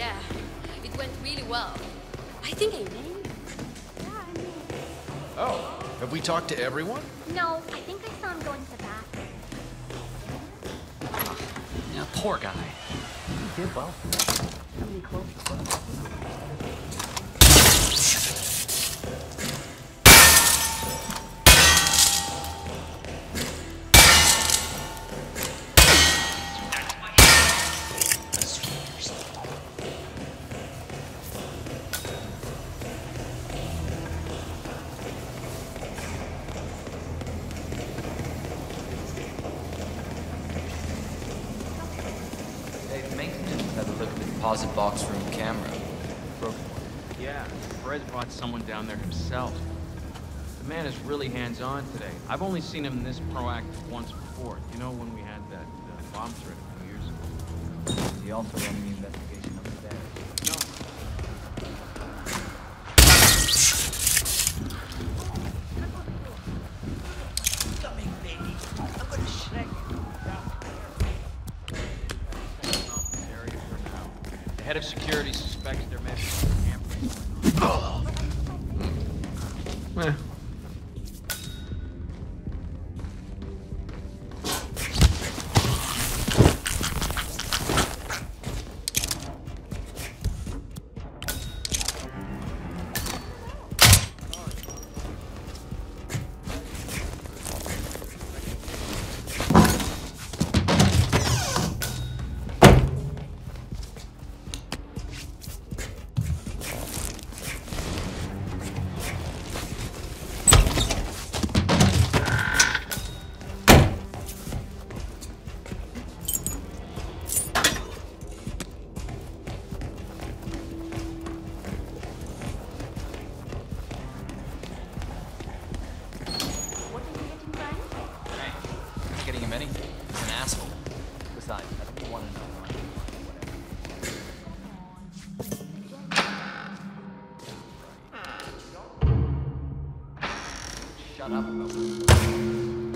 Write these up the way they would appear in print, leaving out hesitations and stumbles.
Yeah, it went really well. I think I named. Yeah, I mean. Oh, have we talked to everyone? No, I think I saw him going to the bathroom. Yeah, poor guy. He did well. How many clothes? Deposit box room camera. Broken one. Yeah, Fred brought someone down there himself. The man is really hands-on today. I've only seen him this proactive once before. You know, when we had that bomb threat a few years ago. Is he also running the investigation upstairs? No. Coming, baby. I'm gonna shake it. The head of security suspects there may be some tampering going on. Shut up about it.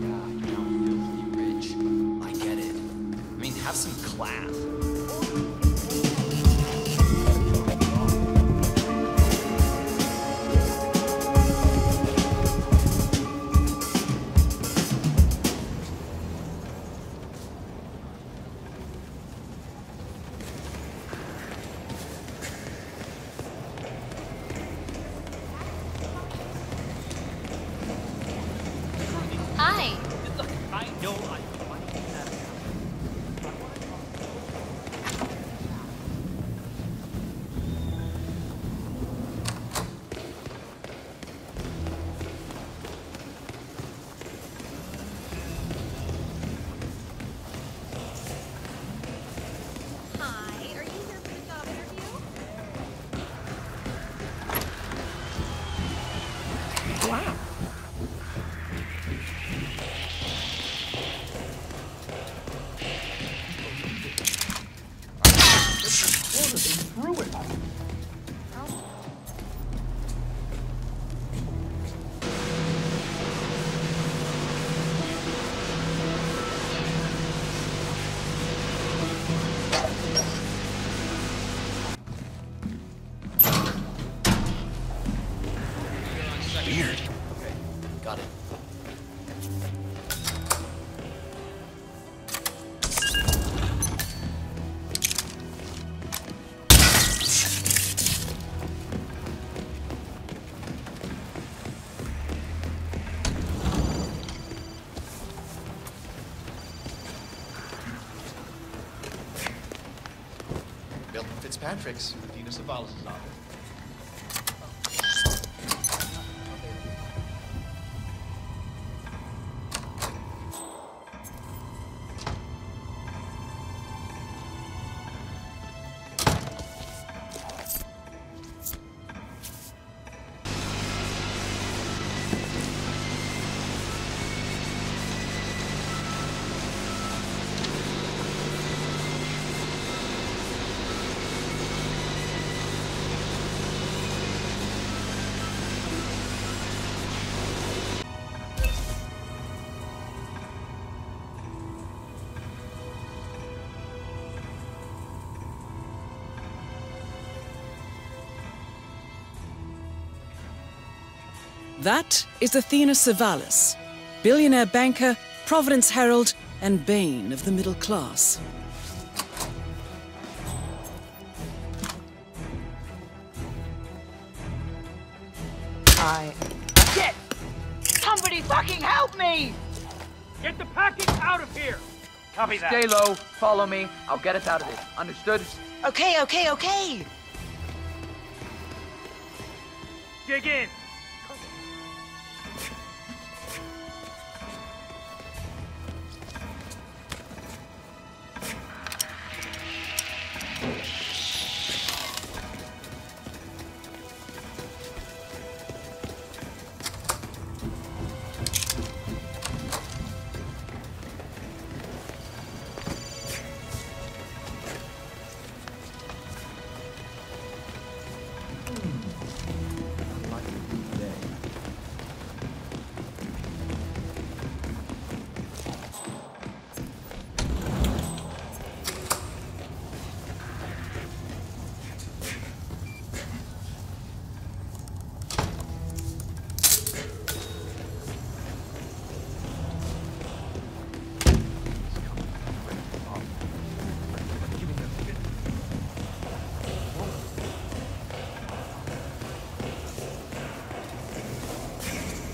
Yeah, you know, filthy rich. I get it. I mean, have some class. Hi. Look, I know I'm funny. Hi, are you here for the job interview? Wow. Weird. Okay, got it. Milton Fitzpatrick's, Dina Savalas' office. That is Athena Savalas, billionaire banker, Providence Herald, and bane of the middle class. Shit! Somebody fucking help me! Get the package out of here! Copy that. Stay low, follow me. I'll get us out of this. Understood? Okay. Dig in.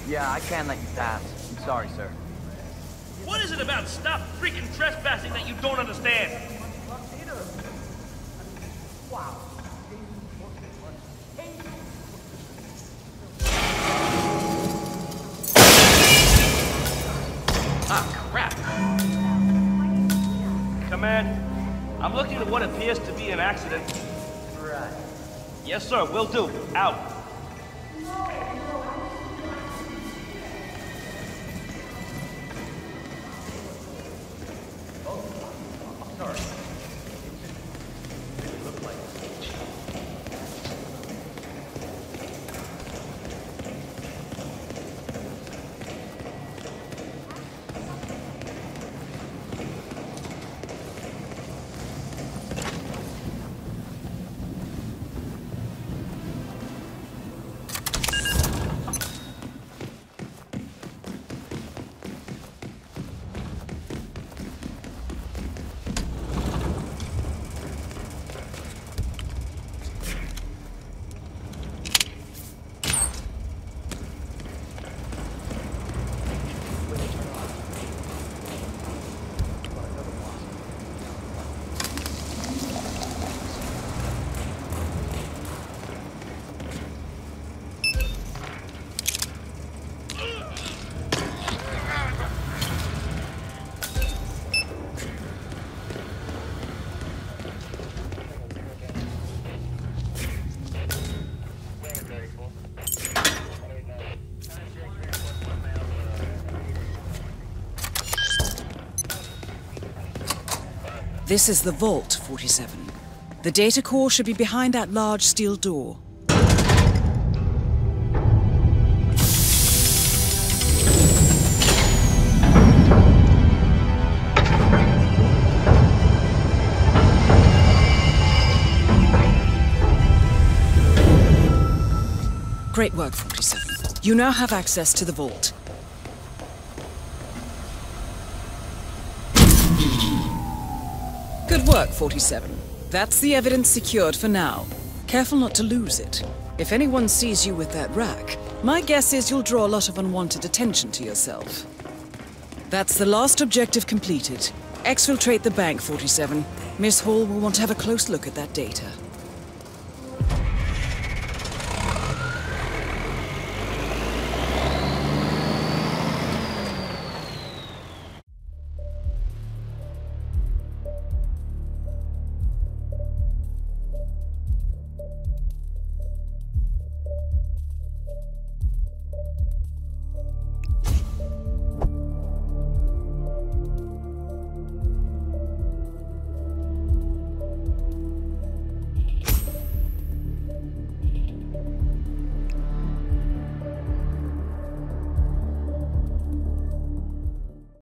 Yeah, I can't let you pass. I'm sorry, sir. What is it about stop freaking trespassing that you don't understand? Ah, crap. Command, I'm looking at what appears to be an accident. Right. Yes, sir, will do. Out. This is the Vault, 47. The data core should be behind that large steel door. Great work, 47. You now have access to the Vault. Good work, 47. That's the evidence secured for now. Careful not to lose it. If anyone sees you with that rack, my guess is you'll draw a lot of unwanted attention to yourself. That's the last objective completed. Exfiltrate the bank, 47. Miss Hall will want to have a close look at that data.